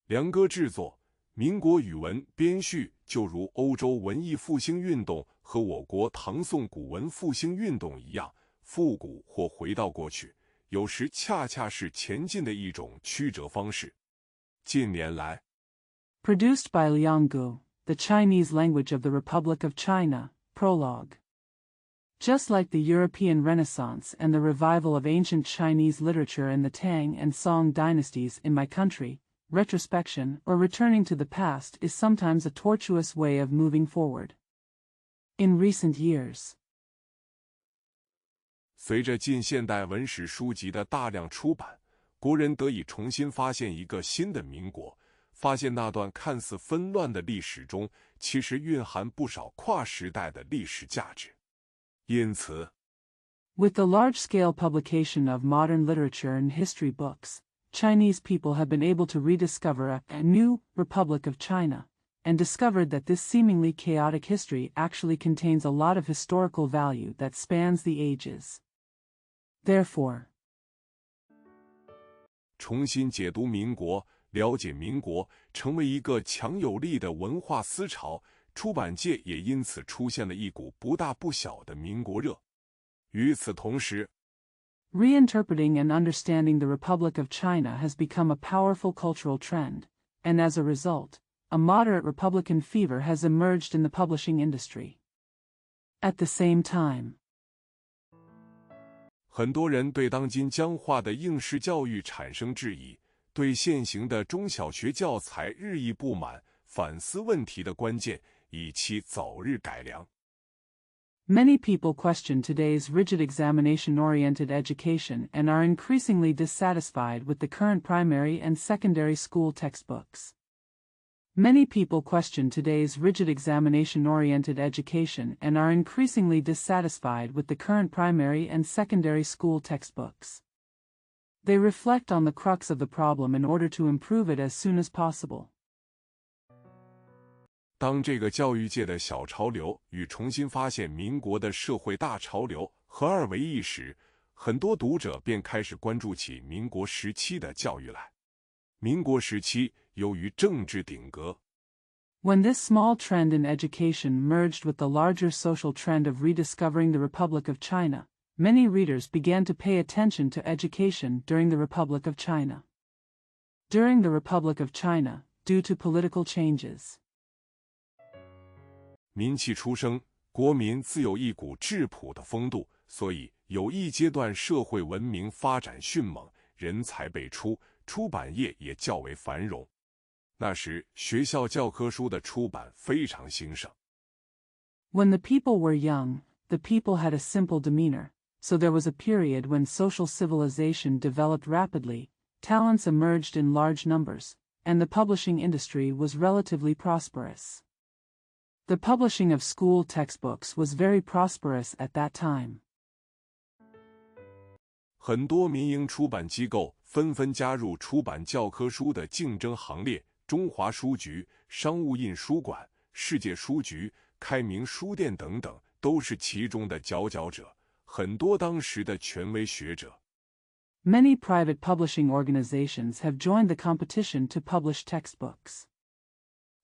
梁歌制作，民国语文编序就如欧洲文艺复兴运动和我国唐宋古文复兴运动一样，复古或回到过去，有时恰恰是前进的一种曲折方式。近年来 Produced by Bilingual, the Chinese language of the Republic of China, Prologue. Just like the European Renaissance and the revival of ancient Chinese literature in the Tang and Song dynasties in my country, retrospection or returning to the past is sometimes a tortuous way of moving forward. In recent years, 随着近现代文史书籍的大量出版，国人得以重新发现一个新的民国，发现那段看似纷乱的历史中，其实蕴含不少跨时代的历史价值。因此 with the large-scale publication of modern literature and history books, Chinese people have been able to rediscover a new Republic of China, and discovered that this seemingly chaotic history actually contains a lot of historical value that spans the ages. Therefore, 重新解读民国，了解民国，成为一个强有力的文化思潮，出版界也因此出现了一股不大不小的民国热。与此同时， reinterpreting and understanding the Republic of China has become a powerful cultural trend, and as a result, a moderate Republican fever has emerged in the publishing industry. At the same time, 很多人对当今僵化的应试教育产生质疑，对现行的中小学教材日益不满，反思问题的关键，以期早日改良。Many people question today's rigid examination-oriented education and are increasingly dissatisfied with the current primary and secondary school textbooks. Many people question today's rigid examination-oriented education and are increasingly dissatisfied with the current primary and secondary school textbooks. They reflect on the crux of the problem in order to improve it as soon as possible. 当这个教育界的小潮流与重新发现民国的社会大潮流合二为一时，很多读者便开始关注起民国时期的教育来。民国时期由于政治鼎革， When this small trend in education merged with the larger social trend of rediscovering the Republic of China, many readers began to pay attention to education during the Republic of China. During the Republic of China, due to political changes, 民气出生，国民自有一股质朴的风度，所以有一阶段社会文明发展迅猛，人才辈出，出版业也较为繁荣。那时学校教科书的出版非常兴盛。When the people were young, the people had a simple demeanor, so there was a period when social civilization developed rapidly, talents emerged in large numbers, and the publishing industry was relatively prosperous. The publishing of school textbooks was very prosperous at that time. 很多民营出版机构纷纷加入出版教科书的竞争行列，中华书局、商务印书馆、世界书局、开明书店等等都是其中的佼佼者，很多当时的权威学者。Many private publishing organizations have joined the competition to publish textbooks.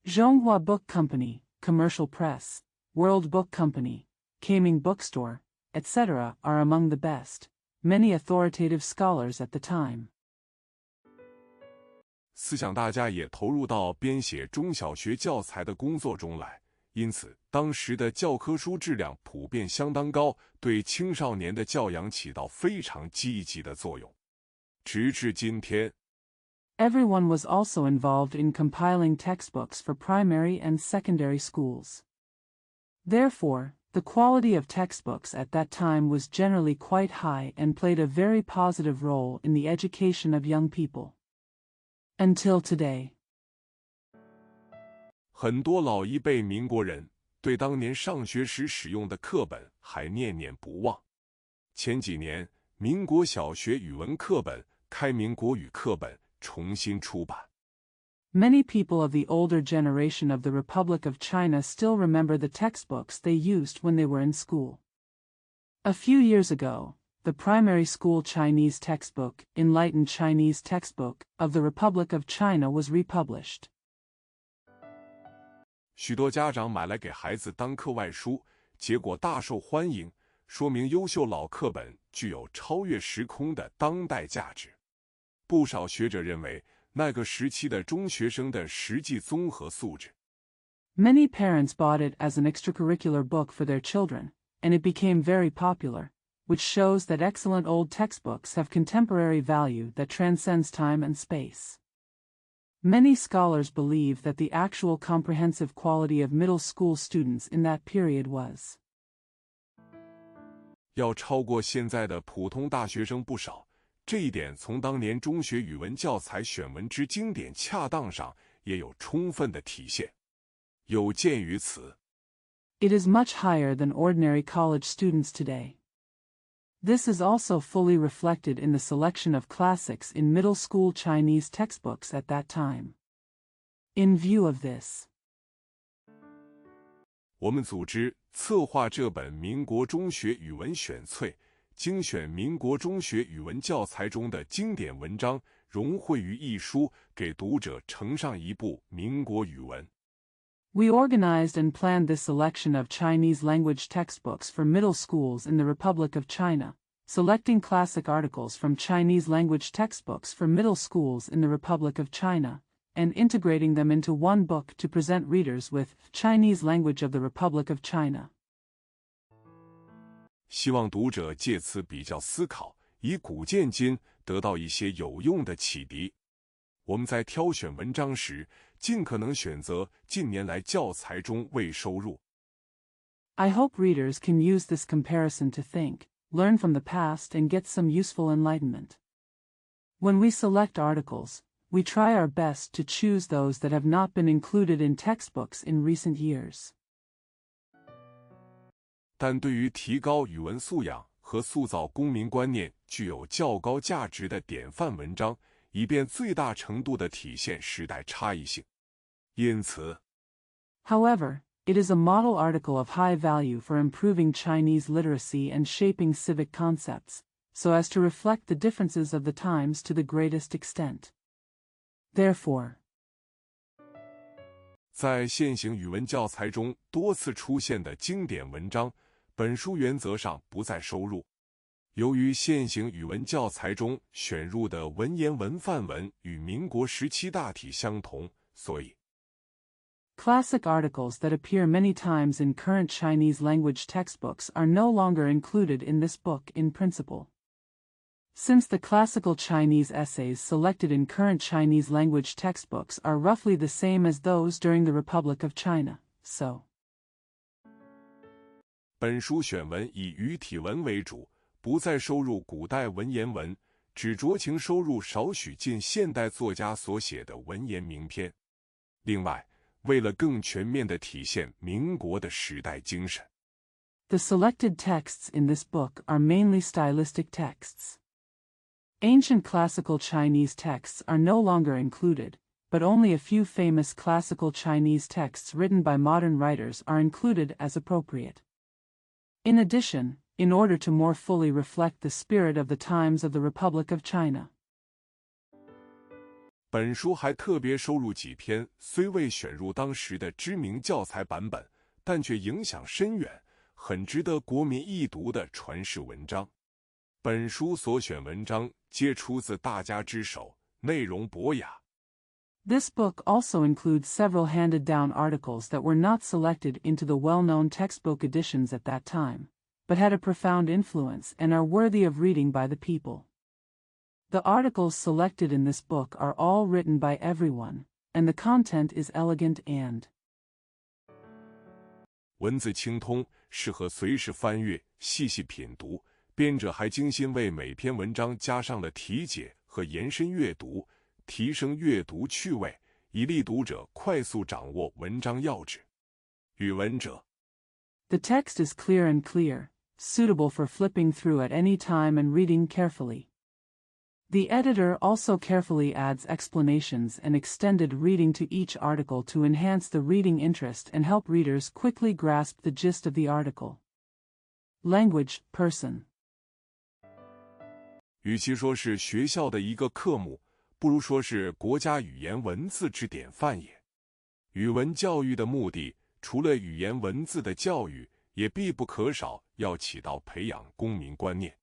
Zhonghua Book Company, Commercial Press, World Book Company, Kaming Bookstore, etc. are among the best, many authoritative scholars at the time. 思想大家也投入到编写中小学教材的工作中来，因此当时的教科书质量普遍相当高，对青少年的教养起到非常积极的作用。直至今天， Everyone was also involved in compiling textbooks for primary and secondary schools. Therefore, the quality of textbooks at that time was generally quite high and played a very positive role in the education of young people. Until today, 很多老一辈民国人对当年上学时使用的课本还念念不忘。前几年，民国小学语文课本、开明国语课本重新出版。Many people of the older generation of the Republic of China still remember the textbooks they used when they were in school. A few years ago, the primary school Chinese textbook, Enlightened Chinese Textbook, of the Republic of China was republished. 许多家长买来给孩子当课外书，结果大受欢迎，说明优秀老课本具有超越时空的当代价值。不少学者认为，那个时期的中学生的实际综合素质。Many parents bought it as an extracurricular book for their children, and it became very popular, which shows that excellent old textbooks have contemporary value that transcends time and space. Many scholars believe that the actual comprehensive quality of middle school students in that period was 要超过现在的普通大学生不少，这一点从当年中学语文教材选文之经典恰当上也有充分的体现。有鉴于此， It is much higher than ordinary college students today. This is also fully reflected in the selection of classics in middle school Chinese textbooks at that time. In view of this, 我们组织策划这本民国中学语文选粹，精选民国中学语文教材中的经典文章，融汇于一书，给读者呈上一部民国语文。We organized and planned this selection of Chinese language textbooks for middle schools in the Republic of China, selecting classic articles from Chinese language textbooks for middle schools in the Republic of China, and integrating them into one book to present readers with Chinese language of the Republic of China. 希望读者借此比较思考，以古鉴今，得到一些有用的启迪。我们在挑选文章时，尽可能选择近年来教材中未收录。I hope readers can use this comparison to think, learn from the past and get some useful enlightenment. When we select articles, we try our best to choose those that have not been included in textbooks in recent years. 但对于提高语文素养和塑造公民观念具有较高价值的典范文章，以便最大程度地体现时代差异性。因此 However, it is a model article of high value for improving Chinese literacy and shaping civic concepts, so as to reflect the differences of the times to the greatest extent. Therefore, 在现行语文教材中多次出现的经典文章，本书原则上不再收录。由于现行语文教材中选入的文言文范文与民国时期大体相同，所以 classic articles that appear many times in current Chinese language textbooks are no longer included in this book in principle. Since the classical Chinese essays selected in current Chinese language textbooks are roughly the same as those during the Republic of China, so 本书选文以语体文为主，不再收入古代文言文，只酌情收入少许近现代作家所写的文言名篇。另外，为了更全面地体现民国的时代精神， the selected texts in this book are mainly stylistic texts. Ancient classical Chinese texts are no longer included, but only a few famous classical Chinese texts written by modern writers are included as appropriate. In addition, in order to more fully reflect the spirit of the times of the Republic of China, 本书还特别收录几篇虽未选入当时的知名教材版本，但却影响深远，很值得国民一读的传世文章。本书所选文章皆出自大家之手，内容博雅。This book also includes several handed-down articles that were not selected into the well-known textbook editions at that time, but had a profound influence and are worthy of reading by the people. The articles selected in this book are all written by everyone, and the content is elegant and 文字清通，适合随时翻阅、细细品读。编者还精心为每篇文章加上了题解和延伸阅读，提升阅读趣味，以利读者快速掌握文章要旨。语文者 The text is clear and clear, suitable for flipping through at any time and reading carefully. The editor also carefully adds explanations and extended reading to each article to enhance the reading interest and help readers quickly grasp the gist of the article. Language, person. 与其说是学校的一个科目，不如说是国家语言文字之典范也。语文教育的目的，除了语言文字的教育，也必不可少要起到培养公民观念。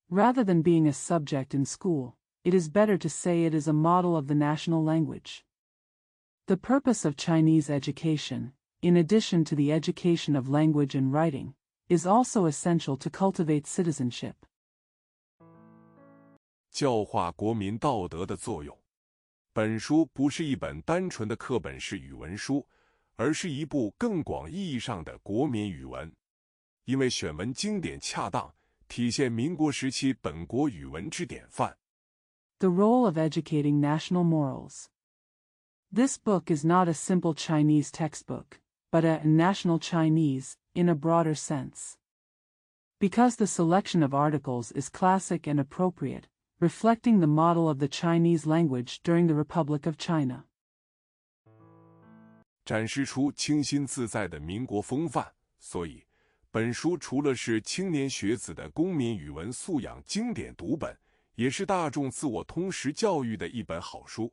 Rather than being a subject in school, it is better to say it is a model of the national language. The purpose of Chinese education, in addition to the education of language and writing, is also essential to cultivate citizenship. 教化国民道德的作用。本书不是一本单纯的课本式语文书，而是一部更广意义上的国民语文。因为选文经典恰当，体现民国时期本国语文之典范。The role of educating national morals. This book is not a simple Chinese textbook, but a national Chinese, in a broader sense. Because the selection of articles is classic and appropriate, reflecting the model of the Chinese language during the Republic of China. 展示出清新自在的民国风范，所以本书除了是青年学子的公民语文素养经典读本，也是大众自我通识教育的一本好书。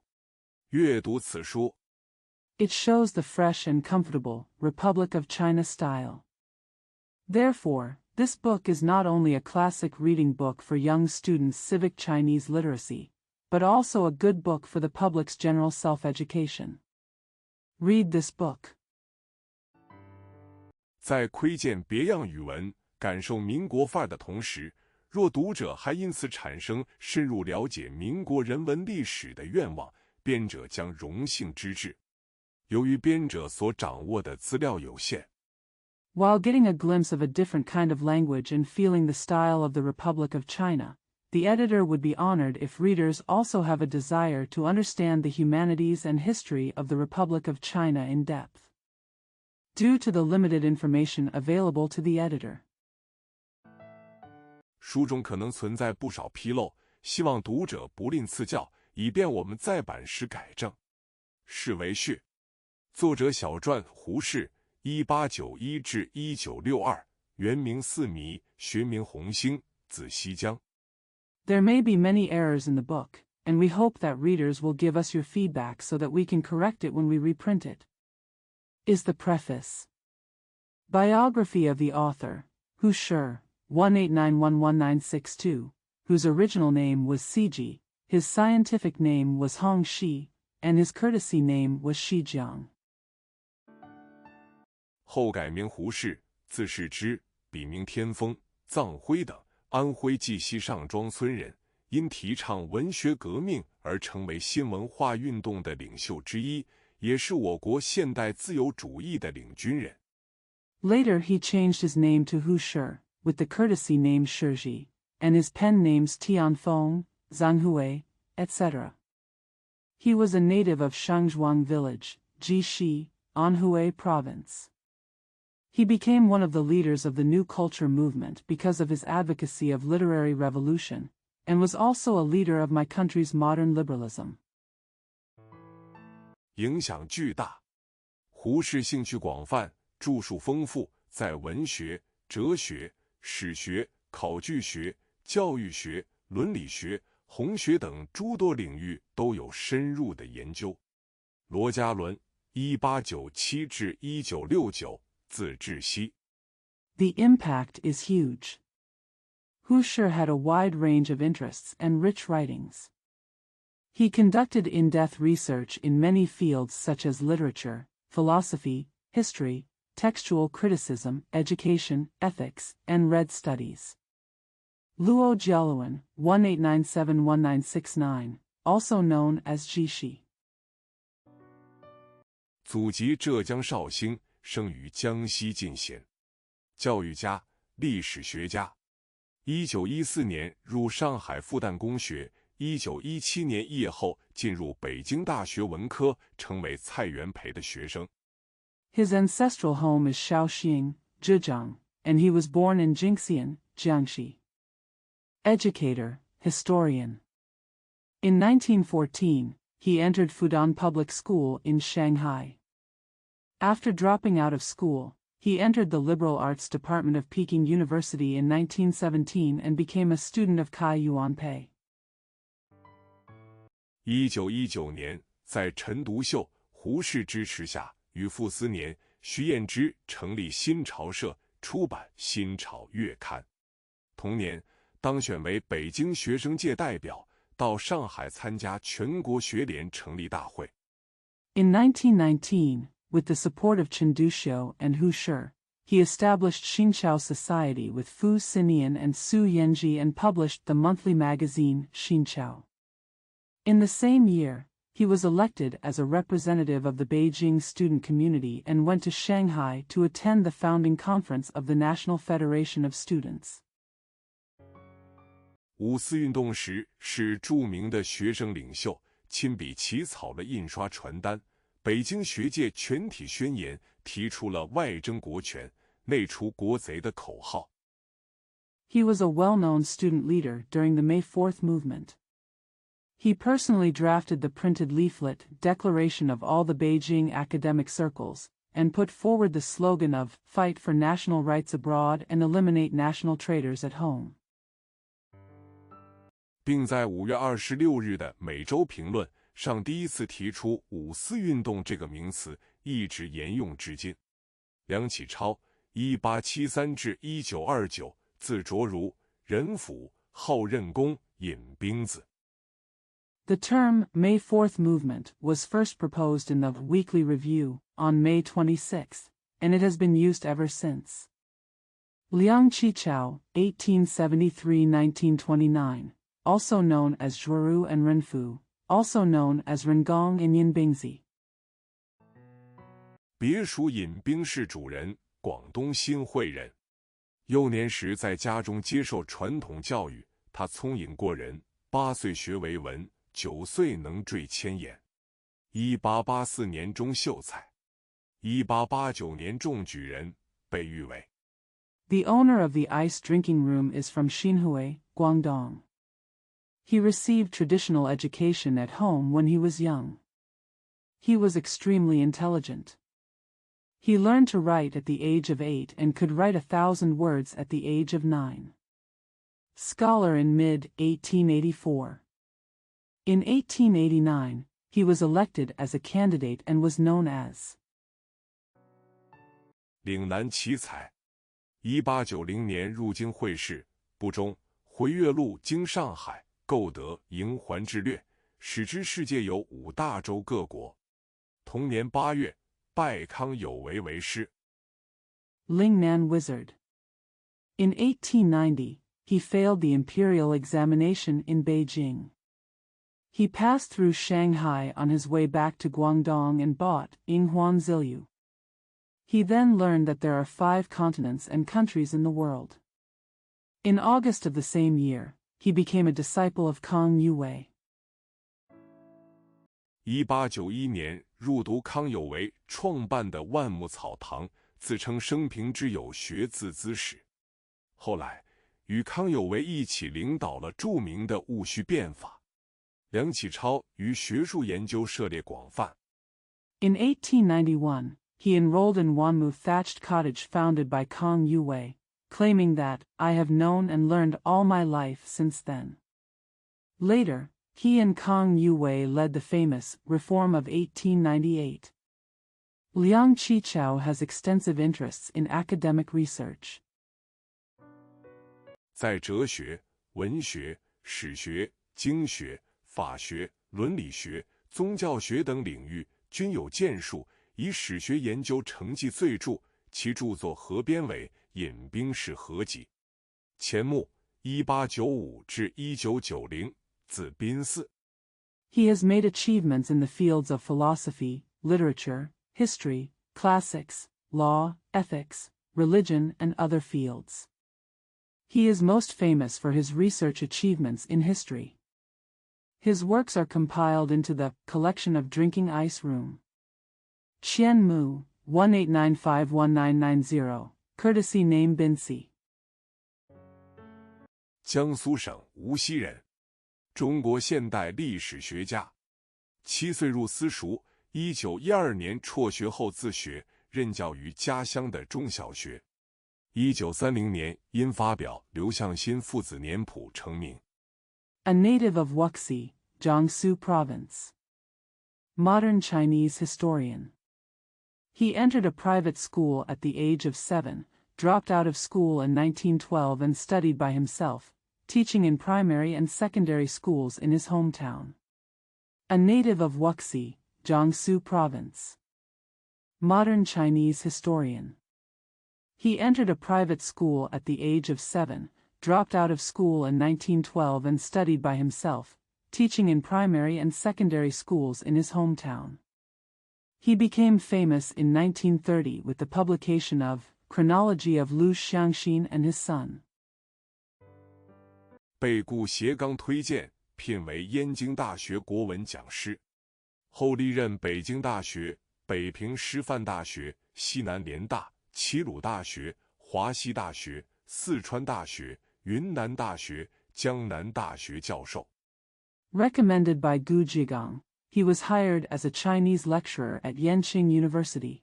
阅读此书 It shows the fresh and comfortable Republic of China style. Therefore, this book is not only a classic reading book for young students' civic Chinese literacy, but also a good book for the public's general self-education. Read this book. 在窥见别样语文、感受民国范儿的同时，若读者还因此产生深入了解民国人文历史的愿望，编者将荣幸之至。由于编者所掌握的资料有限， While getting a glimpse of a different kind of language and feeling the style of the Republic of China, the editor would be honored if readers also have a desire to understand the humanities and history of the Republic of China in depth. Due to the limited information available to the editor. 书中可能存在不少纰漏，希望读者不吝赐教，以便我们再版时改正。是为序。作者小传胡适1891至1962，原名四弥，学名洪兴，字西江。There may be many errors in the book, and we hope that readers will give us your feedback so that we can correct it when we reprint it. Is the preface. Biography of the author, Hu Shi, 189111962, whose original name was Siji, his scientific name was Hong Shi, and his courtesy name was Shijiang. 后改名胡适，字世之，笔名天风、藏辉等，安徽绩溪上庄村人，因提倡文学革命而成为新文化运动的领袖之一，也是我国现代自由主义的领军人。Later he changed his name to Hu Shi, with the courtesy name Shiji, and his pen names Tianfeng, Zhanghui, etc. He was a native of Shangzhuang village, Jishi, Anhui province. He became one of the leaders of the New Culture movement because of his advocacy of literary revolution, and was also a leader of my country's modern liberalism. 影响巨大。胡适兴趣广泛，著述丰富，在文学、哲学、史学、考据学、教育学、伦理学、红学等诸多领域都有深入的研究。罗家伦1897至1969，字志熙。The impact is huge. Hu Shi had a wide range of interests and rich writings. He conducted in-depth research in many fields such as literature, philosophy, history, textual criticism, education, ethics, and red studies. Luo Jialuan, 18971969, also known as Jishi. 祖籍浙江绍兴，生于江西进贤，教育家、历史学家。1914年入上海复旦公学，1917年肄业后进入北京大学文科，成为蔡元培的学生。His ancestral home is Shaoxing, Zhejiang, and he was born in Jingxian, Jiangxi. Educator, historian. In 1914, he entered Fudan Public School in Shanghai. After dropping out of school, He entered the liberal arts department of Peking University in 1917 and became a student of Cai Yuanpei. 1919年，在陈独秀、胡适支持下，与傅斯年、徐彦之成立新潮社，出版《新潮月刊》。同年，当选为北京学生界代表，到上海参加全国学联成立大会。In 1919, with the support of Chen Duxiu and Hu Shi, he established Xinchao Society with Fu Sinian and Su Yanji and published the monthly magazine Xinchao. In the same year, he was elected as a representative of the Beijing student community and went to Shanghai to attend the founding conference of the National Federation of Students. 五四运动时，是著名的学生领袖，亲笔起草了印刷传单《北京学界全体宣言》，提出了外争国权、内除国贼的口号。He was a well-known student leader during the May 4th movement. He personally drafted the printed leaflet Declaration of all the Beijing academic circles, and put forward the slogan of Fight for national rights abroad and eliminate national traitors at home. 并在5月26日的每周评论上第一次提出五四运动这个名词，一直沿用至今。梁启超 1873至1929，字卓如，人府，号任公，尹兵子。The term May 4th movement was first proposed in the Weekly Review on May 26, and it has been used ever since. Liang Qichao, 1873-1929, also known as Zhuoru and Renfu, also known as Rengong and Yinbingzi. 别属尹兵氏主人，广东新会人。幼年时在家中接受传统教育，他聪颖过人，8岁学为文，9岁能缀千言。1884年中秀才，1889年中举人，被誉为 The owner of the ice drinking room is from Xinhui, Guangdong. He received traditional education at home when he was young. He was extremely intelligent. He learned to write at the age of 8 and could write 1,000 words at the age of 9. Scholar in mid-1884. In 1889, he was elected as a candidate and was known as 岭南奇才。1890年入京会试，不中，回岳路经上海，购得《瀛环志略》，使之世界有5大洲各国。同年8月，拜康有为为师。Lingnan Wizard. In 1890, he failed the imperial examination in Beijing. He passed through Shanghai on his way back to Guangdong and bought Yinghuan Zilyu. He then learned that there are 5 continents and countries in the world. In August of the same year, he became a disciple of Kang Yuwei. 1891年入读康有为创办的万木草堂，自称生平之友学字资史。后来与康有为一起领导了著名的戊戌变法。梁启超于学术研究涉猎广泛。In 1891, he enrolled in Wanmu thatched cottage founded by Kang Yuwei, claiming that, I have known and learned all my life since then. Later, he and Kang Yuwei led the famous Reform of 1898. Liang Qichao has extensive interests in academic research. 在哲学、文学、史学、经学、法学、伦理学、宗教学等领域均有建树，以史学研究成绩最著，其著作合编为《引兵式合集》。钱穆 1895至1990，字宾嗣。He has made achievements in the fields of philosophy, literature, history, classics, law, ethics, religion, and other fields. He is most famous for his research achievements in history. His works are compiled into the Collection of Drinking Ice Room. Qian Mu, 18951990, courtesy name Binsi. 江苏省无锡人，中国现代历史学家。7岁入私塾，1912年辍学后自学，任任教于家乡的中小学。1930年因发表刘向新父子年谱成名。A native of Wuxi, Jiangsu Province. Modern Chinese historian. He entered a private school at the age of 7, dropped out of school in 1912 and studied by himself, teaching in primary and secondary schools in his hometown. A native of Wuxi, Jiangsu Province. Modern Chinese historian. He entered a private school at the age of 7, dropped out of school in 1912 and studied by himself, teaching in primary and secondary schools in his hometown. He became famous in 1930 with the publication of Chronology of Lu Xiangxin and His Son. 被顾颉刚推荐，聘为燕京大学国文讲师，后历任北京大学、北平师范大学、西南联大、齐鲁大学、华西大学、四川大学、云南大学、江南大学教授。Recommended by Gu Zhigang, he was hired as a Chinese lecturer at Yenqing University.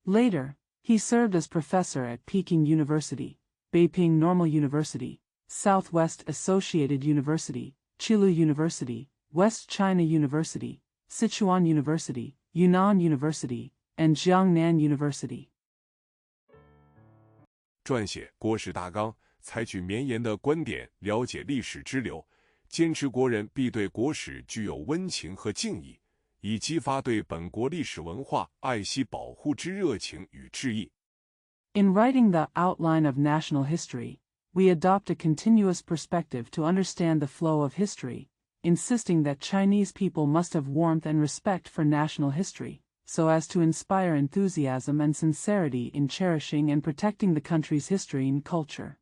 Later, he served as professor at Peking University, Beiping Normal University, Southwest Associated University, Chilu University, West China University, Sichuan University, Yunnan University, and Jiangnan University. 撰写国史大纲，采取绵延的观点了解历史支流，坚持国人必对国史具有温情和敬意，以激发对本国历史文化爱惜保护之热情与志意。In writing the outline of national history, we adopt a continuous perspective to understand the flow of history, insisting that Chinese people must have warmth and respect for national history, so as to inspire enthusiasm and sincerity in cherishing and protecting the country's history and culture.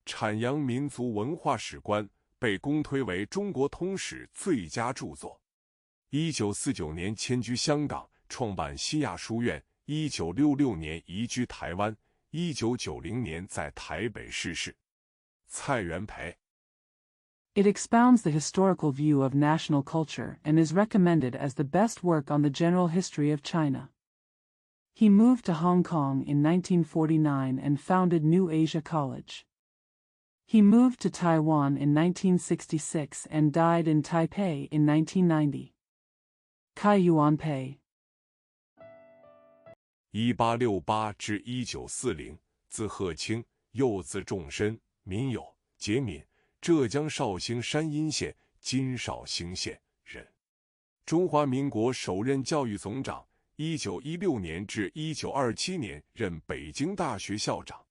阐扬民族文化史观被公推为中国通史最佳著作。1949年迁居香港，创办新亚书院。1966年移居台湾，1990年在台北逝世。蔡元培。It expounds the historical view of national culture and is recommended as the best work on the general history of China. He moved to Hong Kong in 1949 and founded New Asia College. He moved to Taiwan in 1966 and died in Taipei in 1990. Kai Yuanpei. 1868至1940，字鹤清，又字仲申，民酉，节闽，浙江绍兴山阴县今绍兴县人。中华民国首任教育总长，1916年至1927年任北京大学校长。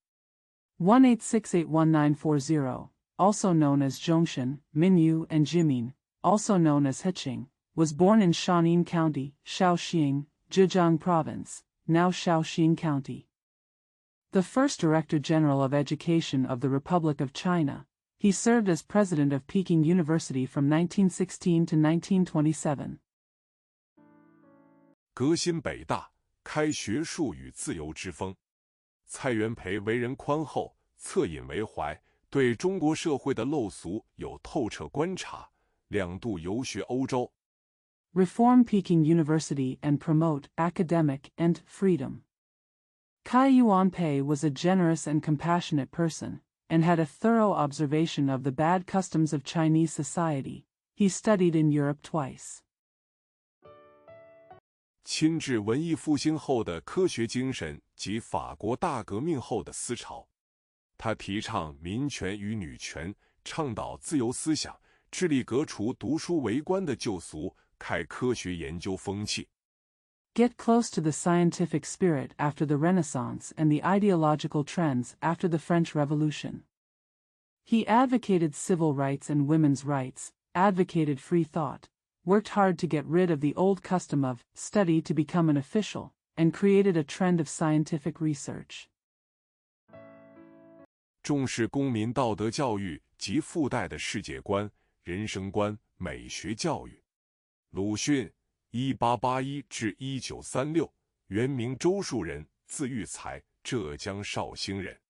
18681940, also known as Zhongshan, Minyu, and Jimin, also known as Heqing, was born in Shaanxi County, Shaoxing, Zhejiang Province, now Shaoxing County. The first Director General of Education of the Republic of China, he served as president of Peking University from 1916 to 1927. 革新北大，开学术与自由之风。蔡元培为人宽厚，恻隐为怀，对中国社会的陋俗有透彻观察，两度游学欧洲。Reform Peking University and promote academic and freedom. Kai Yuanpei was a generous and compassionate person, and had a thorough observation of the bad customs of Chinese society. He studied in Europe twice. 亲治文艺复兴后的科学精神及法国大革命后的思潮。他提倡民权与女权，倡导自由思想，致力革除读书为官的旧俗，开科学研究风气。Get close to the scientific spirit after the Renaissance and the ideological trends after the French Revolution. He advocated civil rights and women's rights, advocated free thought, worked hard to get rid of the old custom of study to become an official, and created a trend of scientific research. 重视公民道德教育及附带的世界观、人生观、美学教育。鲁迅，1881至1936，原名周树人，字育才，浙江绍兴人。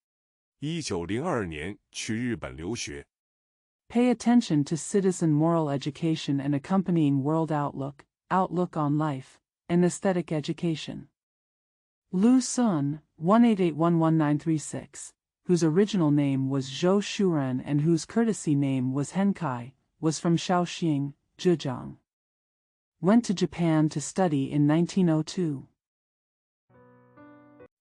1902年去日本留学。Pay attention to citizen moral education and accompanying world outlook on life, and aesthetic education. Lu Sun, 188111936, whose original name was Zhou Shuren and whose courtesy name was Henkai, was from Shaoxing, Zhejiang. Went to Japan to study in 1902.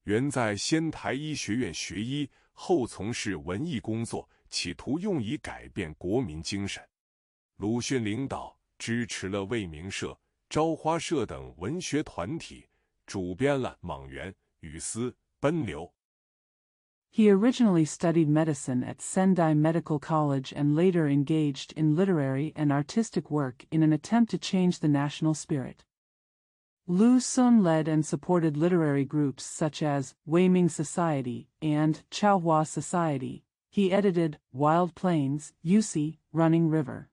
原在仙台医学院学医，后从事文艺工作，企图用以改变国民精神。鲁迅领导支持了未名社、朝花社等文学团体，主编了《莽原》《雨丝》《奔流》。He originally studied medicine at Sendai Medical College and later engaged in literary and artistic work in an attempt to change the national spirit. Lu Sun led and supported literary groups such as Weiming Society and Chaohua Society. He edited Wild Plains, Yusi, Running River.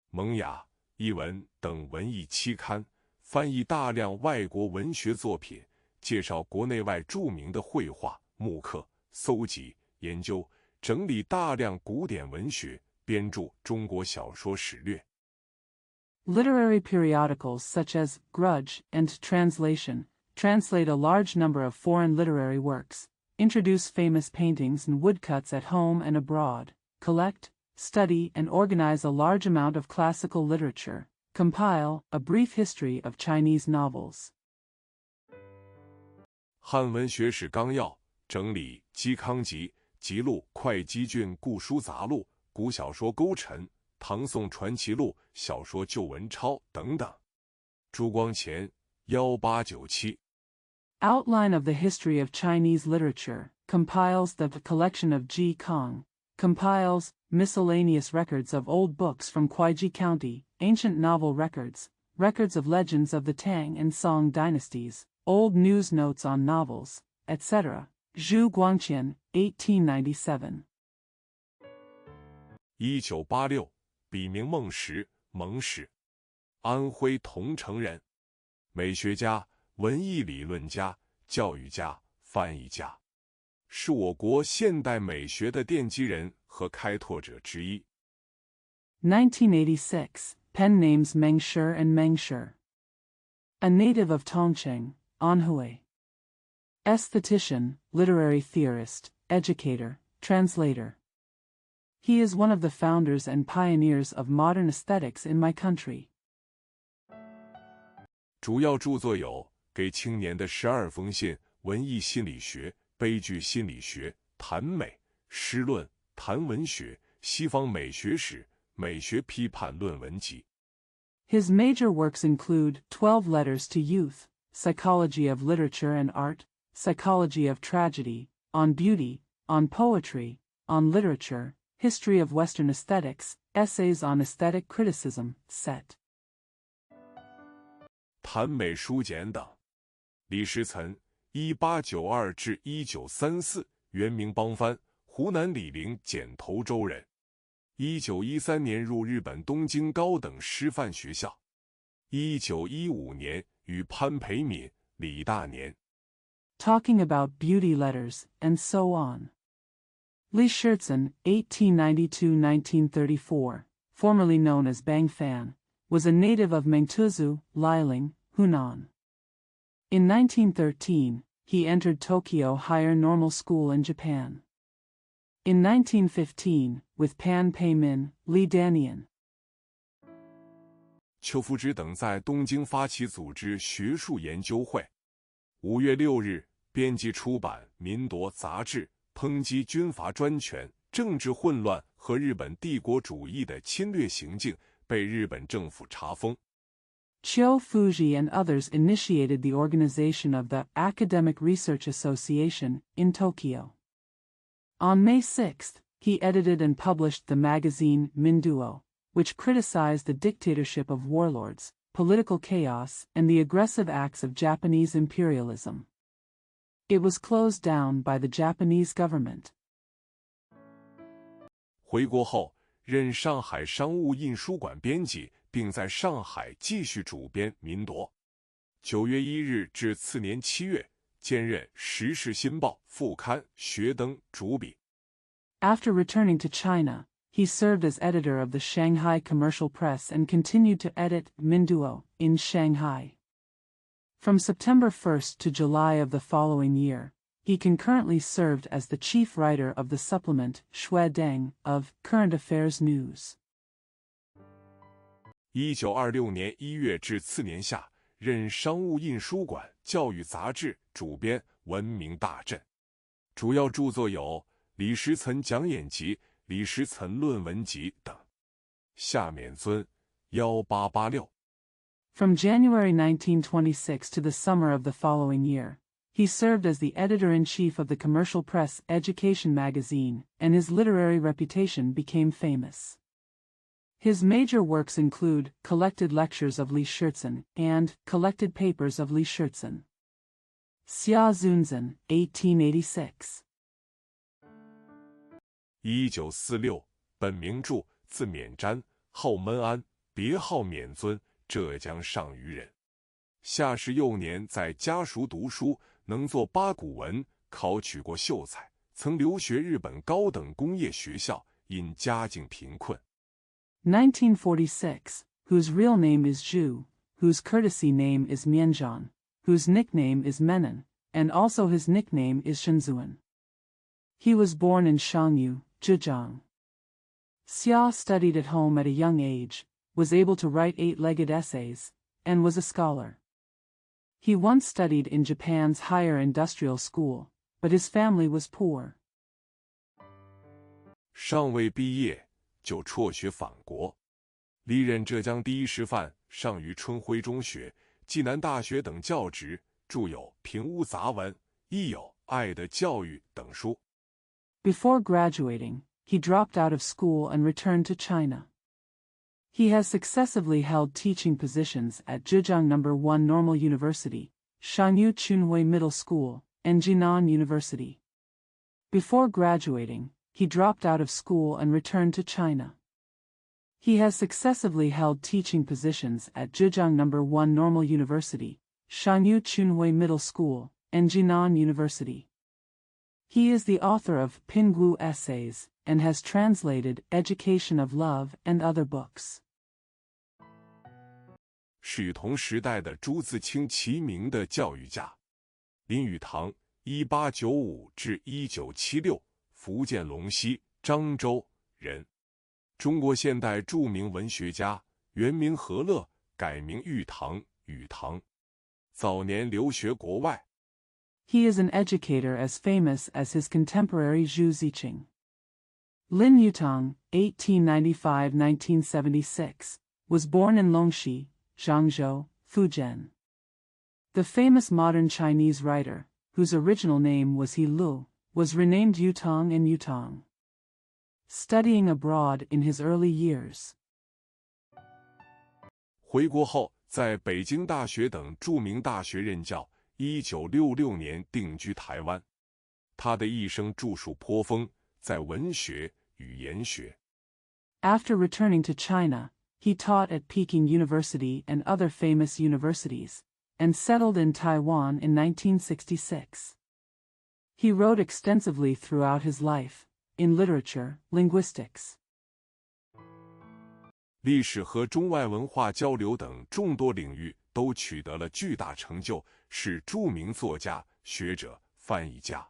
萌芽、译文等文艺期刊，翻译大量外国文学作品，介绍国内外著名的绘画、木刻，搜集、研究、整理大量古典文学，编著《中国小说史略》。Literary periodicals such as Grudge and Translation translate a large number of foreign literary works, introduce famous paintings and woodcuts at home and abroad, collect, study and organize a large amount of classical literature, compile a brief history of Chinese novels. 汉文学史纲要整理嵇康集、集录会稽郡故书杂录、古小说勾陈、唐宋传奇录、小说旧文钞等等。朱光潜1897。Outline of the History of Chinese Literature, compiles the collection of Ji Kong, compiles miscellaneous records of old books from Kuaiji County, ancient novel records, records of legends of the Tang and Song dynasties, old news notes on novels, etc. Zhu Guangqian, 1897. 1986，笔名孟石，蒙氏，安徽桐城人，美学家、文艺理论家、教育家、翻译家，是我国现代美学的奠基人和开拓者之一。1986, pen names Meng Shi and Meng Shi. A native of Tongcheng, Anhui. Aesthetician, literary theorist, educator, translator. He is one of the founders and pioneers of modern aesthetics in my country. 主要著作有《给青年的12封信》、文艺心理学、悲剧心理学、谈美、诗论、谈文学、西方美学史、美学批判论文集。His major works include 12 Letters to Youth, Psychology of Literature and Art, Psychology of Tragedy, On Beauty, On Poetry, On Literature, History of Western Aesthetics, Essays on Aesthetic Criticism, Set. 谈美书简等。李时岑1892至1934，原名邦藩，湖南醴陵剪头州人。1913年入日本东京高等师范学校。1915年与潘培敏、李大年。Talking about beauty letters, and so on. Li Shirtsen, 1892–1934, formerly known as Bang Fan, was a native of Mengtuzu, Liling, Hunan. In 1913, he entered Tokyo Higher Normal School in Japan. In 1915, with Pan Pei-min, Li Danian. 邱福之等在东京发起组织学术研究会。5月6日，编辑出版《民夺》杂志，抨击军阀专权、政治混乱和日本帝国主义的侵略行径，被日本政府查封。Chou Fuji and others initiated the organization of the Academic Research Association in Tokyo. On May 6, he edited and published the magazine Minduo, which criticized the dictatorship of warlords, political chaos, and the aggressive acts of Japanese imperialism. It was closed down by the Japanese government. 回国后，任上海商务印书馆编辑，并在上海继续主编《民夺》。9月1日至次年7月，兼任《时事新报》副刊学登主笔。After returning to China, he served as editor of the Shanghai Commercial Press and continued to edit Minduo in Shanghai. From September 1 to July of the following year, he concurrently served as the chief writer of the supplement Shui Deng of Current Affairs News. 1926年1月至次年夏，任商务印书馆教育杂志主编，闻名大振。主要著作有《李时岑讲演集》《李时岑论文集》等。下面尊1886。From January 1926 to the summer of the following year, he served as the editor-in-chief of the commercial press Education magazine, and his literary reputation became famous. His major works include Collected Lectures of Li Shirzhen and Collected Papers of Li Shirzhen. Xia Zunzhen, 1886. 1946，本名著，字勉瞻，号闷安，别号勉尊，浙江上虞人。夏氏幼年在家塾读书，能作八股文，考取过秀才，曾留学日本高等工业学校，因家境贫困。1946, whose real name is Zhu, whose courtesy name is Mianzhan, whose nickname is Menon, and also his nickname is Shenzhuan. He was born in Shangyu, Zhejiang. Xia studied at home at a young age, was able to write 8-legged essays, and was a scholar. He once studied in Japan's higher industrial school, but his family was poor. 尚未毕业就辍学返国，历任浙江第一师范、上虞春晖中学、暨南大学等教职，著有《平屋杂文》，亦有《爱的教育》等书。Before graduating, he dropped out of school and returned to China. He has successively held teaching positions at Zhejiang No. 1 Normal University, Shangyu Chunhui Middle School, and Jinan University. Before graduating, he dropped out of school and returned to China. He has successively held teaching positions at Zhejiang No. 1 Normal University, Shangyu Chunhui Middle School, and Jinan University. He is the author of Bilingual essays, and has translated Education of Love and other books. 是与同时代的朱自清齐名的教育家。林语堂，1895至1976，福建龙溪漳州人，中国现代著名文学家，原名和乐，改名玉堂、语堂。早年留学国外。He is an educator as famous as his contemporary Zhu Ziqing. Lin Yutang, 1895–1976, was born in Longxi, Zhangzhou, Fujian. The famous modern Chinese writer, whose original name was He Lu, was renamed Yutang and Yutang. Studying abroad in his early years. 回国后，在北京大学等著名大学任教。1966年定居台湾。他的一生著述颇丰，在文学、语言学。After returning to China, he taught at Peking University and other famous universities, and settled in Taiwan in 1966. He wrote extensively throughout his life, in literature, linguistics. 历史和中外文化交流等众多领域都取得了巨大成就，是著名作家、学者、翻译家。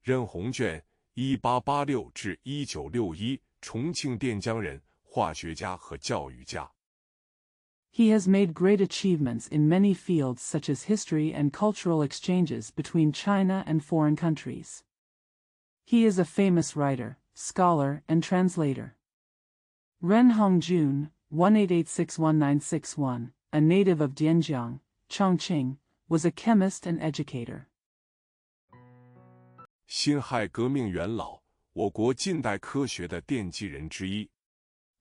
任鸿隽，1886至1961，重庆垫江人，化学家和教育家。He has made great achievements in many fields such as history and cultural exchanges between China and foreign countries. He is a famous writer, scholar, and translator. Ren Hongjun, 18861961, a native of Dianjiang, Chongqing, was a chemist and educator. 辛亥革命元老，我国近代科学的奠基人之一。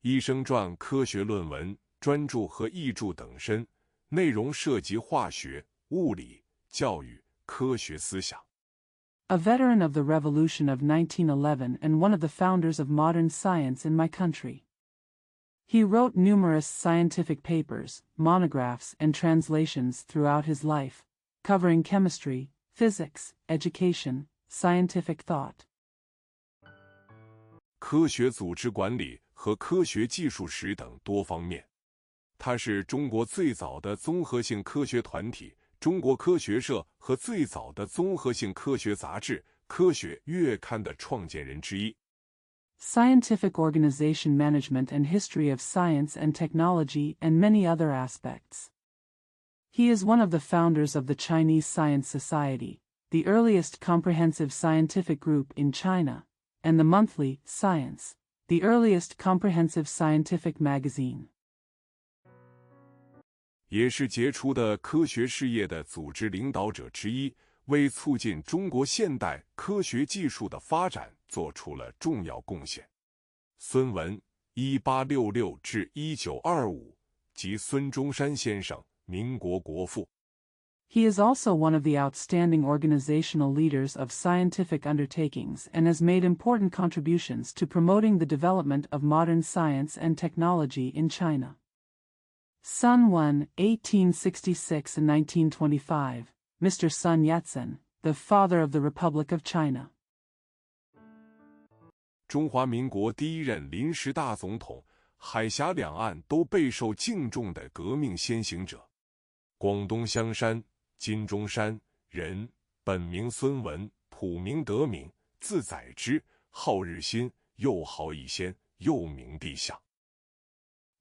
一生撰科学论文、专著和译著等身，内容涉及化学、物理、教育、科学思想。A veteran of the Revolution of 1911 and one of the founders of modern science in my country. He wrote numerous scientific papers, monographs, and translations throughout his life, covering chemistry, physics, education, scientific thought. 科学组织管理和科学技术史等多方面。它是中国最早的综合性科学团体中国科学社和最早的综合性科学杂志《科学月刊》的创建人之一。Scientific organization, management and history of science and technology, and many other aspects. He is one of the founders of the Chinese Science Society, the earliest comprehensive scientific group in China, and the monthly Science, the earliest comprehensive scientific magazine. 也是杰出的科学事业的组织领导者之一，为促进中国现代科学技术的发展做出了重要贡献。孙文 1866-1925 及孙中山先生，民国国父。He is also one of the outstanding organizational leaders of scientific undertakings and has made important contributions to promoting the development of modern science and technology in China. Sun 1, 1866 and 1925, Mr. Sun Yat-sen, the father of the Republic of China. 中华民国第一任临时大总统，海峡两岸都备受敬重的革命先行者。广东香山，金钟山人，本名孙文，普名德明，字载之，号日新，又号逸仙，又名帝相。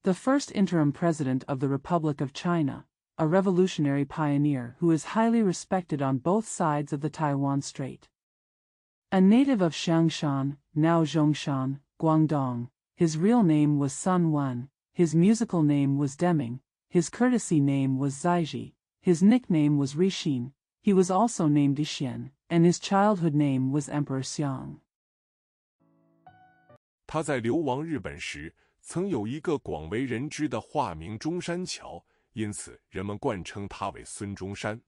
The first interim president of the Republic of China, a revolutionary pioneer who is highly respected on both sides of the Taiwan Strait. A native of Xiangshan, now Zhongshan, Guangdong, his real name was Sun Wen, his musical name was Deming, his courtesy name was Zaiji, his nickname was Rixin, he was also named Yixian, and his childhood name was Emperor Xiang. 他在流亡日本时，曾有一个广为人知的化名中山桥，因此人们惯称他为孙中山。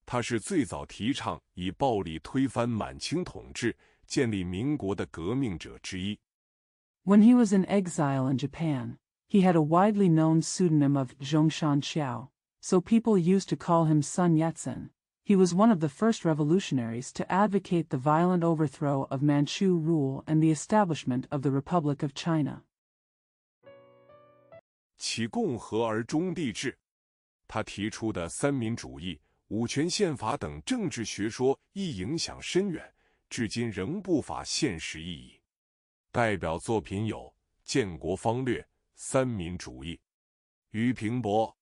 他是最早提倡以暴力推翻满清统治、建立民国的革命者之一。When he was in exile in Japan, he had a widely known pseudonym of Zhongshan Xiao, so people used to call him Sun Yat-sen. He was one of the first revolutionaries to advocate the violent overthrow of Manchu rule and the establishment of the Republic of China. 起共和而终帝制，他提出的三民主义、五权宪法等政治学说亦影响深远，至今仍不乏现实意义。代表作品有《建国方略》《三民主义》。俞平伯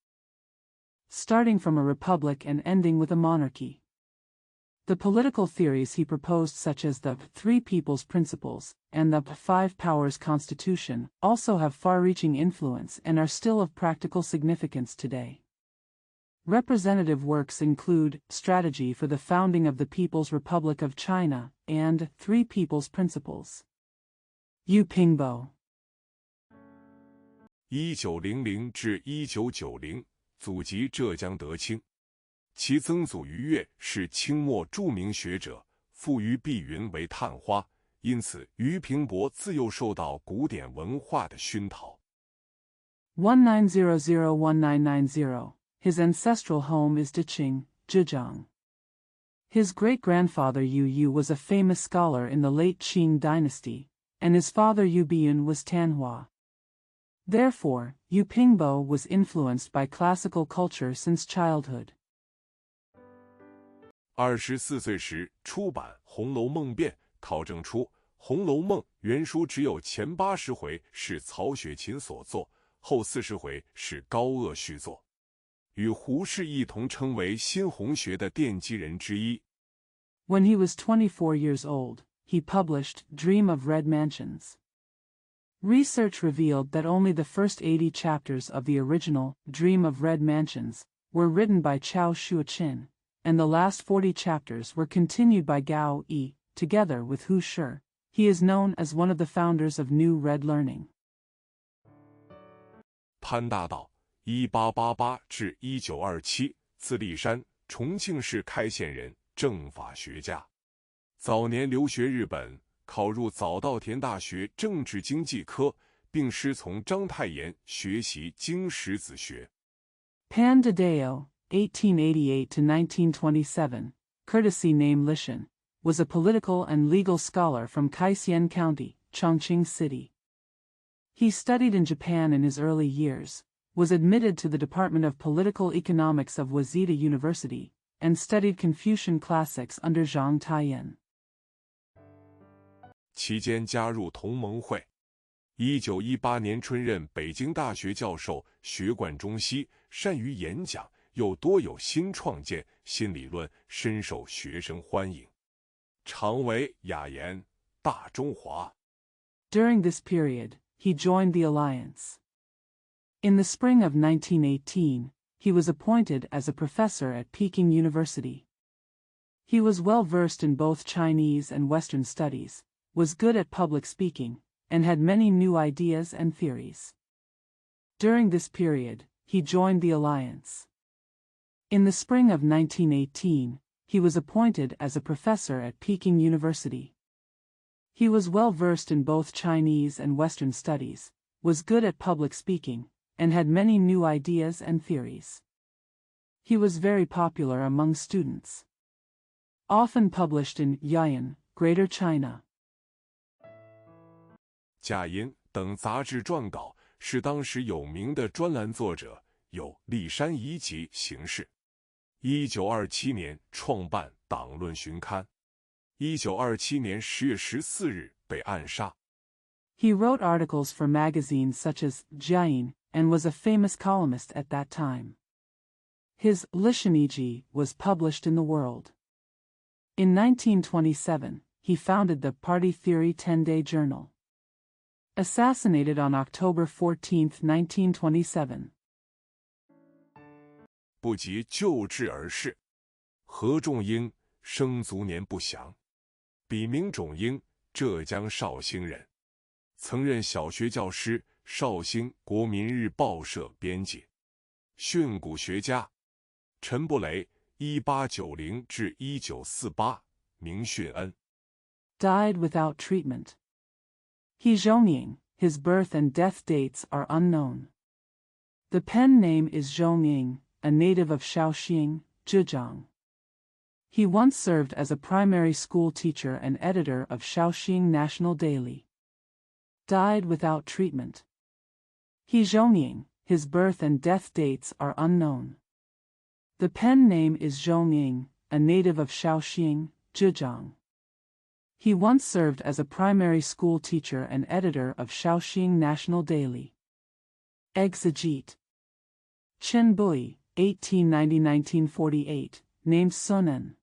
Starting from a republic and ending with a monarchy. The political theories he proposed, such as the Three People's Principles and the Five Powers Constitution, also have far-reaching influence and are still of practical significance today. Representative works include Strategy for the Founding of the People's Republic of China and Three People's Principles. Yu Pingbo 1900-1990，祖籍浙江德清。其曾祖俞樾是清末著名学者，父俞碧云为探花，因此俞平伯自幼受到古典文化的熏陶。19001990, his ancestral home is Diqing, Zhejiang. His great-grandfather Yu Yu was a famous scholar in the late Qing dynasty, and his father Yu Biyun was Tanhua. Therefore, Yu Pingbo was influenced by classical culture since childhood. 24岁时出版《红楼梦变》，考证出《红楼梦》原书只有前80回是曹雪芹所作，后40回是高鹗续作，与胡适一同称为新红学的奠基人之一。When he was 24 years old, he published Dream of Red Mansions. Research revealed that only the first 80 chapters of the original Dream of Red Mansions were written by Chao Shuoqin, and the last 40 chapters were continued by Gao Yi, together with Hu Shi. He is known as one of the founders of New Red Learning. 潘大道 1888-1927，字立山，重庆市开县人，政法学家。早年留学日本，考入早稻田大学政治经济科，并师从章太炎学习经史子学。Pan Dadao, 1888-1927, courtesy name Lishan, was a political and legal scholar from Kaisien County, Chongqing City. He studied in Japan in his early years, was admitted to the Department of Political Economics of Waseda University, and studied Confucian classics under Zhang Taiyan. 期间加入同盟会。1918年春任北京大学教授，学贯中西，善于演讲，又多有新创建、新理论，深受学生欢迎，常为雅言大中华。During this period, he joined the alliance. In the spring of 1918, he was appointed as a professor at Peking University. He was well versed in both Chinese and Western studies, was good at public speaking, and had many new ideas and theories. During this period, he joined the alliance. In the spring of 1918, he was appointed as a professor at Peking University. He was well versed in both Chinese and Western studies, was good at public speaking, and had many new ideas and theories. He was very popular among students. Often published in Yayan, Greater China. 贾银等杂志撰稿，是当时有名的专栏作者，有《骊山遗集》形式。1927年创办《党论旬刊》，1927年10月14日被暗杀。He wrote articles for magazines such as Jiayin, and was a famous columnist at that time. His Lishaniji was published in the World. In 1927, he founded the Party Theory 10-Day Journal. Assassinated on October 14, 1927. 不及就治而逝。何仲英，生卒年不详，笔名种英，浙江绍兴人，曾任小学教师，绍兴国民日报社编辑，训诂学家。陈布雷，1890至1948，名训恩。Died without treatment. He Zhongying, his birth and death dates are unknown. The pen name is Zhongying, a native of Shaoxing, Zhejiang. He once served as a primary school teacher and editor of Shaoxing National Daily. Died without treatment. He Zhongying, his birth and death dates are unknown. The pen name is Zhongying, a native of Shaoxing, Zhejiang. He once served as a primary school teacher and editor of Shaoxing National Daily. Exegete. Chen Bui, 1890-1948, named Sunan.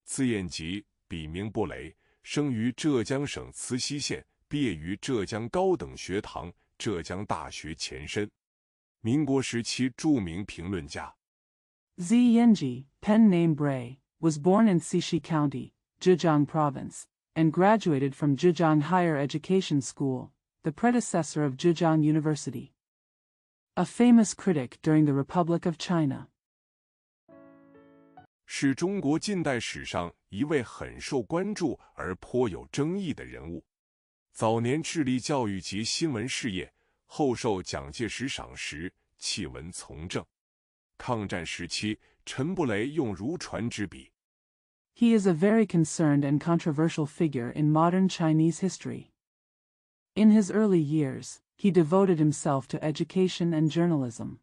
字彦吉，笔名布雷，生于浙江省慈溪县，毕业于浙江高等学堂、浙江大学前身。民国时期著名评论家。Z Yenji, pen name Bray, was born in Xixi County, Zhejiang Province, and graduated from Zhejiang Higher Education School, the predecessor of Zhejiang University. A famous critic during the Republic of China. 是中国近代史上一位很受关注而颇有争议的人物。早年致力教育及新闻事业，后受蒋介石赏识，弃文从政。抗战时期，陈布雷用如传之笔。He is a very concerned and controversial figure in modern Chinese history. In his early years, he devoted himself to education and journalism.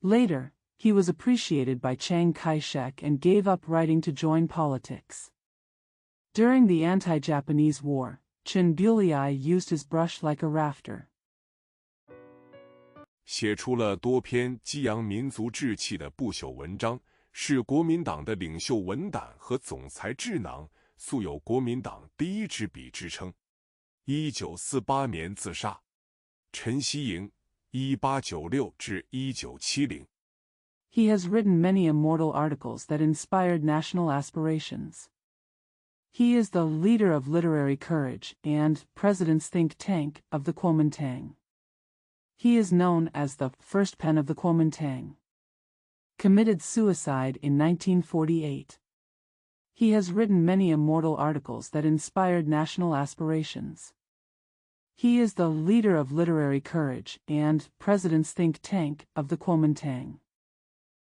Later, he was appreciated by Chiang Kai-shek and gave up writing to join politics. During the anti-Japanese war, Chen Buliai used his brush like a rafter. 写出了多篇激扬民族志气的不朽文章，是国民党的领袖文胆和总裁智囊，素有国民党第一支笔之称。1948年自杀。陈希莹，1896至1970。He has written many immortal articles that inspired national aspirations. He is the leader of literary courage and president's think tank of the Kuomintang. He is known as the first pen of the Kuomintang. Committed suicide in 1948. He has written many immortal articles that inspired national aspirations. He is the leader of literary courage and president's think tank of the Kuomintang.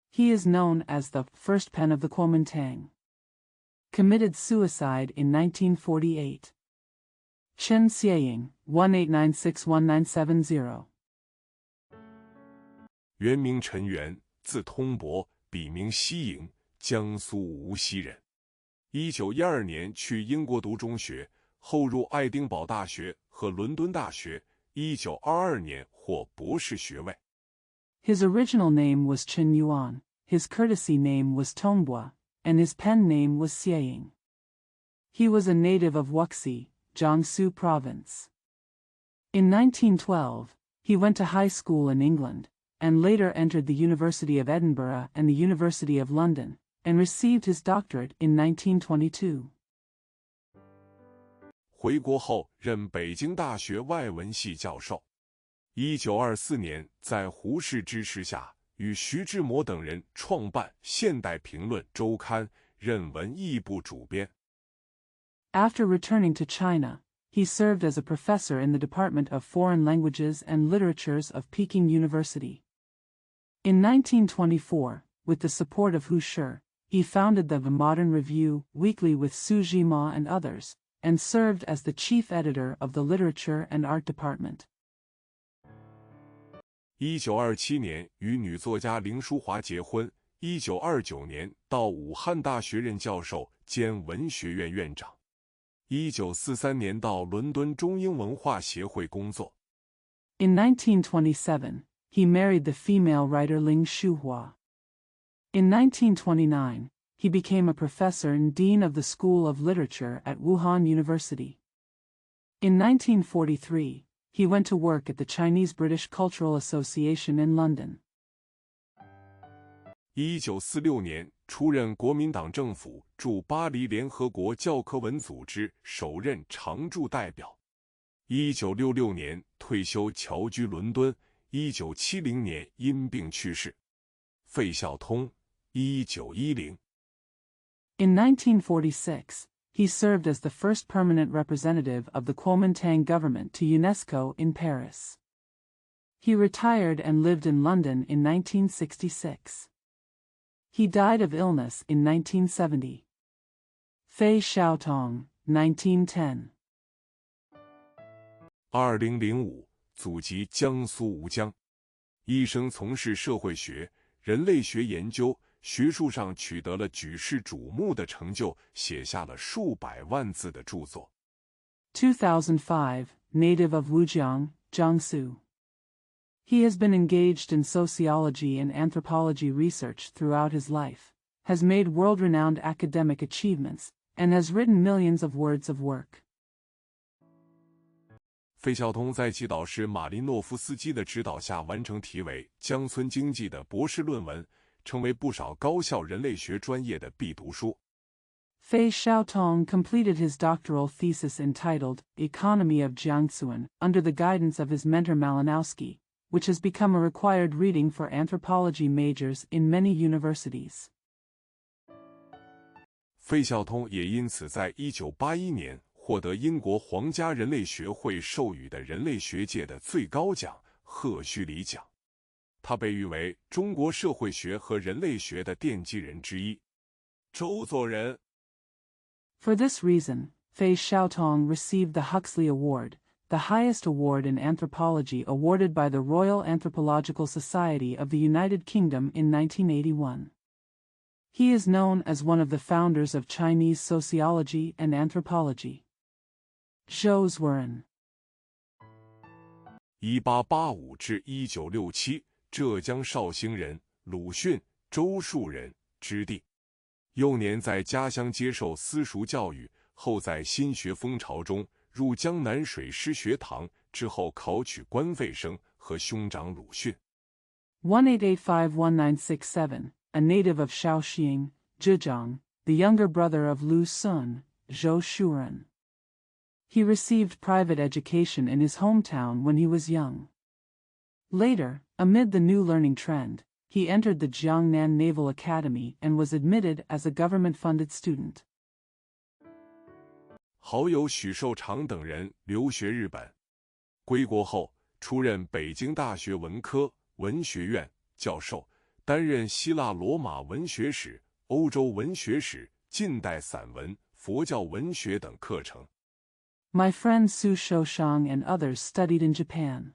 He is known as the first pen of the Kuomintang. Committed suicide in 1948. Chen Xieying, 18961970. 原名陈元，字通伯，笔名西营，江苏无锡人。1912年去英国读中学，后入爱丁堡大学和伦敦大学。1922年获博士学位。His original name was Chen Yuan, his courtesy name was Tongbua, and his pen name was Xieying. He was a native of Wuxi, Jiangsu Province. In 1912, he went to high school in England, and later entered the University of Edinburgh and the University of London, and received his doctorate in 1922. 回国后任北京大学外文系教授。1924年在胡适支持下，与徐志摩等人创办《现代评论周刊》，任文艺部主编。After returning to China, he served as a professor in the Department of Foreign Languages and Literatures of Peking University. In 1924, with the support of Hu Shi, he founded the Modern Review Weekly with Su Zhima and others, and served as the chief editor of the Literature and Art Department. 1927年与女作家林淑华结婚。1929年到武汉大学任教授兼文学院院长。1943年到伦敦中英文化协会工作。In 1927, he married the female writer Ling Shuhua. In 1929, he became a professor and dean of the School of Literature at Wuhan University. In 1943, he went to work at the Chinese-British Cultural Association in London. 1946年出任国民党政府驻巴黎联合国教科文组织首任常驻代表。1966年退休侨居伦敦。1970年因病去世。费孝通， 1910。In 1946, he served as the first permanent representative of the Kuomintang government to UNESCO in Paris. He retired and lived in London in 1966. He died of illness in 1970. Fei Xiaotong, 1910. 2005，祖籍江苏吴江，一生从事社会学、人类学研究，学术上取得了举世瞩目的成就，写下了数百万字的著作。2005, native of Wujiang, Jiangsu. He has been engaged in sociology and anthropology research throughout his life, has made world-renowned academic achievements, and has written millions of words of work. 费孝通在其导师马林诺夫斯基的指导下完成题为《乡村经济》的博士论文，成为不少高校人类学专业的必读书。Fei Xiaotong completed his doctoral thesis entitled Economy of Jiangsuan under the guidance of his mentor Malinowski, which has become a required reading for anthropology majors in many universities. 费孝通也因此在1981年获得英国皇家人类学会授予的人类学界的最高奖赫胥黎奖。他被誉为中国社会学和人类学的奠基人之一。周作人。For this reason, Fei Xiaotong received the Huxley Award, the highest award in anthropology awarded by the Royal Anthropological Society of the United Kingdom in 1981. He is known as one of the founders of Chinese sociology and anthropology. Zhou Zuoren 1885至1967，浙江绍兴人，鲁迅、周树人之弟。幼年在家乡接受私塾教育，后在新学风潮中入江南水师学堂，之后考取官费生，和兄长鲁迅。18851967, a native of Shaoxing, Zhejiang, the younger brother of Lu Sun, Zhou Shuren. He received private education in his hometown when he was young. Later, amid the new learning trend, he entered the Jiangnan Naval Academy and was admitted as a government-funded student. 好友许寿裳等人留学日本，归国后出任北京大学文科文学院教授，担任希腊罗马文学史、欧洲文学史、近代散文、佛教文学等课程。My friend Su Shoushang and others studied in Japan.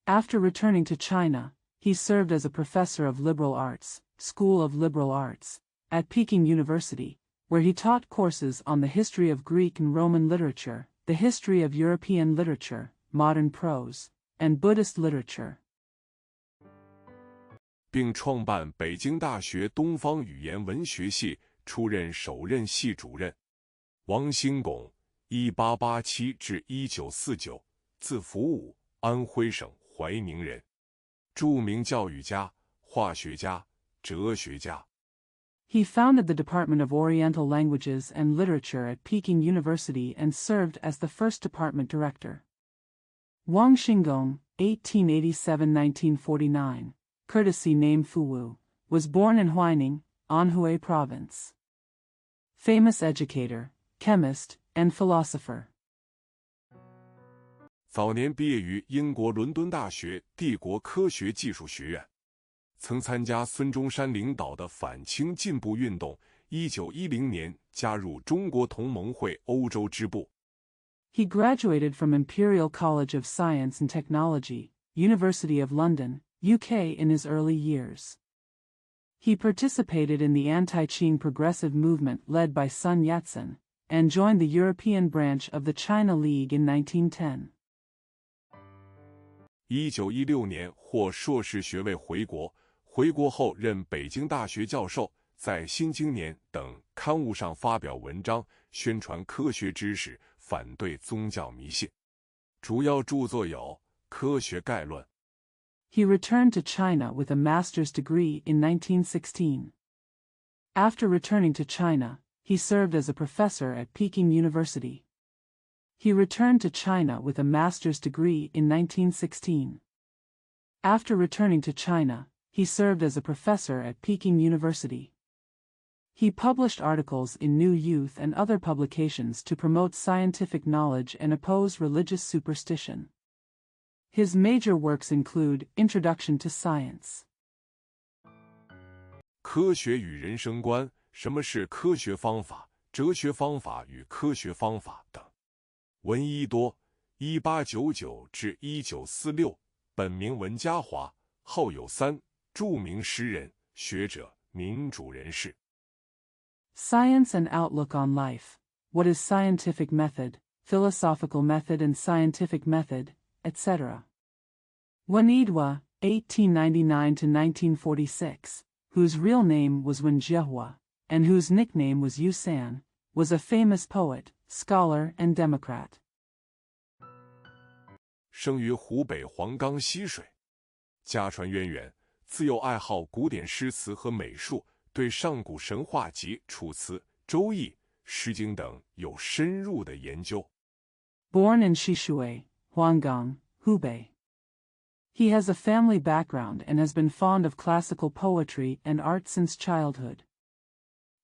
After returning to China, he served as a professor of liberal arts, School of Liberal Arts, at Peking University, where he taught courses on the history of Greek and Roman literature, the history of European literature, modern prose, and Buddhist literature. 并创办北京大学东方语言文学系，出任首任系主任。王兴拱 1887至1949，字福武，安徽省怀宁人，著名教育家、化学家、哲学家。He founded the Department of Oriental Languages and Literature at Peking University and served as the first department director. Wang Xinggong, 1887–1949, courtesy name Fuwu, was born in Huaining, Anhui Province. Famous educator, chemist, and philosopher. 早年毕业于英国伦敦大学帝国科学技术学院，曾参加孙中山领导的反清进步运动。1910年加入中国同盟会欧洲支部。He graduated from Imperial College of Science and Technology, University of London, UK in his early years. He participated in the anti-Qing progressive movement led by Sun Yat-sen, and joined the European branch of the China League in 1910. 1916年获硕士学位回国，回国后任北京大学教授，在《新青年》等刊物上发表文章，宣传科学知识，反对宗教迷信。主要著作有《科学概论》。He returned to China with a master's degree in 1916. After returning to China, he served as a professor at Peking University. He returned to China with a master's degree in 1916. After returning to China, he served as a professor at Peking University. He published articles in New Youth and other publications to promote scientific knowledge and oppose religious superstition. His major works include Introduction to Science. 科学与人生观，什么是科学方法、哲学方法与科学方法等。闻一多 1899至1946，本名文家华，号有三，著名诗人、学者、民主人士。Science and Outlook on Life. What is scientific method, philosophical method and scientific method, etc. Wanidwa, 1899–1946, whose real name was Wen Jiehua, and whose nickname was Yu San, was a famous poet, scholar and Democrat. 生于湖北黄冈溪水，家传渊源，自幼爱好古典诗词和美术，对上古神话及楚辞、周易、诗经等有深入的研究。Born in Shishui, Huanggang, Hubei. He has a family background and has been fond of classical poetry and art since childhood.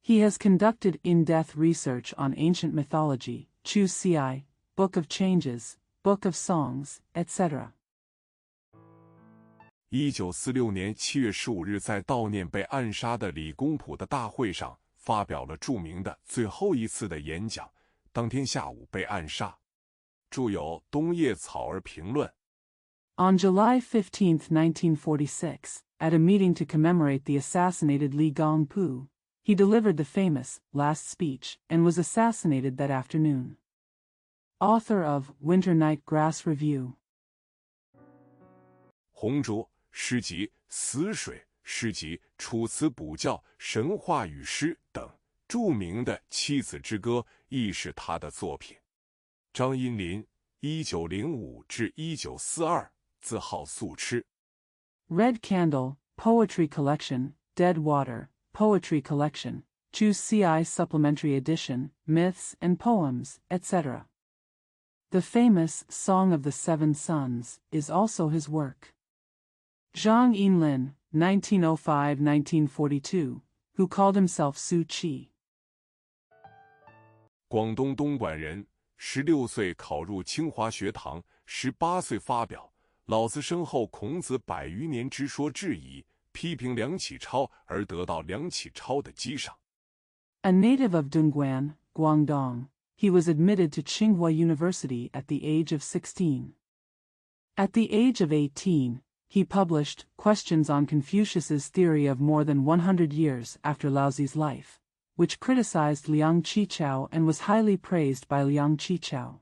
He has conducted in-depth research on ancient mythology, Chu Ci, Book of Changes, Book of Songs, etc. 1946年7月15日在悼念被暗杀的李公朴的大会上，发表了著名的最后一次的演讲，当天下午被暗杀。著有《冬叶草儿评论》。On July 15, 1946, at a meeting to commemorate the assassinated Li Gongpu, he delivered the famous last speech and was assassinated that afternoon. Author of Winter Night Grass Review. 红烛诗集、死水诗集、楚辞补教、神话与诗等著名的七子之歌亦是他的作品。张荫林 1905至1942，字号素痴。Red Candle, Poetry Collection, Dead Water, Poetry Collection, Chu Ci Supplementary Edition, Myths and Poems, etc. The famous Song of the Seven Sons is also his work. Zhang Yinlin, 1905–1942, who called himself Su Qi. 广东东莞人，16岁考入清华学堂，18岁发表《老子身后孔子100余年之说质疑》，批评梁启超而得到梁启超的激赏。A native of Dongguan, Guangdong, he was admitted to Tsinghua University at the age of 16. At the age of 18, he published Questions on Confucius's Theory of More Than 100 Years After Laozi's Life, which criticized Liang Qichao and was highly praised by Liang Qichao.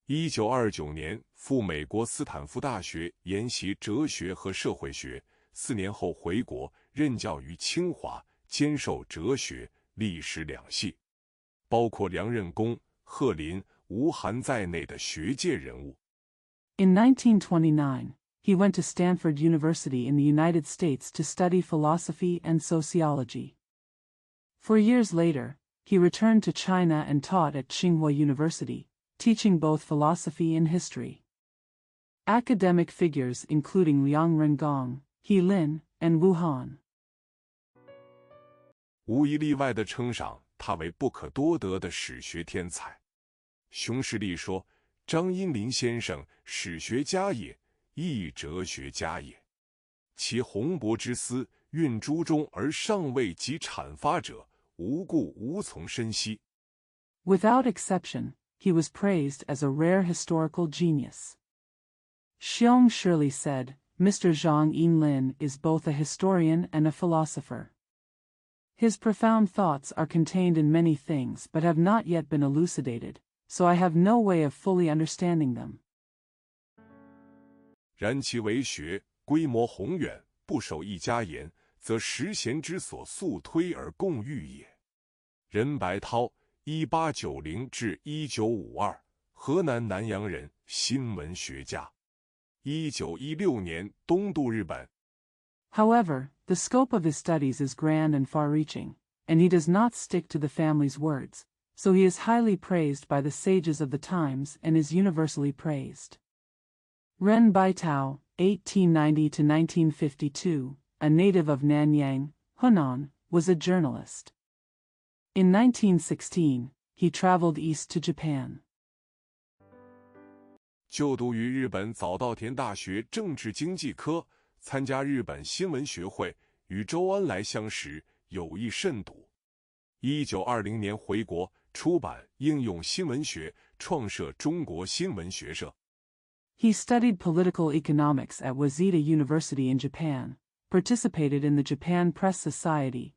1929年赴美国斯坦福大学研习哲学和社会学，4年后回国任教于清华，兼授哲学、历史两系，包括梁任公、贺林、吴晗在内的学界人物。In 1929, he went to Stanford University in the United States to study philosophy and sociology. 4 years later, he returned to China and taught at Tsinghua University, teaching both philosophy and history. Academic figures including Liang Rengong, He Lin, and Wu Han. 无一例外地称赏他为不可多得的史学天才。熊十力说：“张荫林先生史学家也，亦哲学家也。其宏博之思，蕴诸中而尚未及阐发者，无故无从深悉。” Without exception, he was praised as a rare historical genius. Xiong Shirley said, Mr. Zhang Yinlin is both a historian and a philosopher. His profound thoughts are contained in many things but have not yet been elucidated, so I have no way of fully understanding them. 然其为学，规模宏远，不守一家言，则时贤之所速推而共御也。任白涛 1890至1952，河南南阳人，新闻学家。1916年东渡日本。However, the scope of his studies is grand and far-reaching, and he does not stick to the family's words, so he is highly praised by the sages of the times and is universally praised. Ren Baitao, 1890 to 1952, a native of Nanyang, Hunan, was a journalist. In 1916, he traveled east to Japan. 就读于日本早稻田大学政治经济科，参加日本新闻学会，与周恩来相识，友谊甚笃。1920年回国，出版应用新闻学，创设中国新闻学社。He studied political economics at Waseda University in Japan, participated in the Japan Press Society,